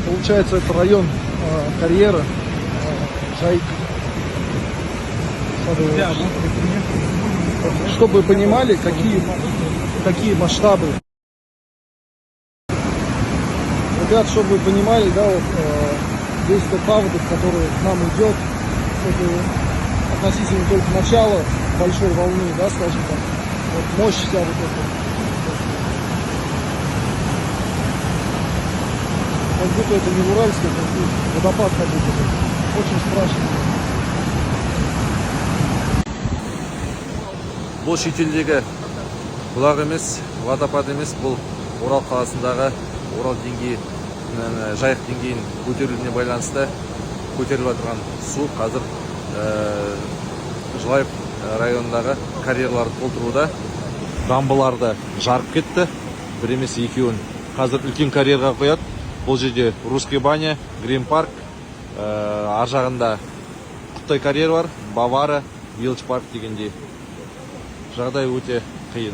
Получается, это район карьера, Жайк. Чтобы вы понимали, какие масштабы. Ребят, чтобы вы понимали, да, вот, весь тот паводок, который к нам идет, это относительно только начала большой волны, да, скажем так. Вот мощь вся вот эта. Как будто это не в Уральске, это водопад как будто. Очень страшно. Бұл шетелдегі бұлақ емес, водопад емес, бұл Орал қаласындағы Орал деңгейі, жайық деңгейін көтерілуіне байланысты көтеріліп отырған су қазір Жылаев районындағы карьерларды толтыруда. Дамбыларды жарып кетті, бір емес екеуін. Қазір үлкен карьерға қояды. Бұл жерде Русский баня, Грин парк, ар жағында Құттай карьер бар, Бавара, Вилч парк дегендей. Жағдай өте қиын.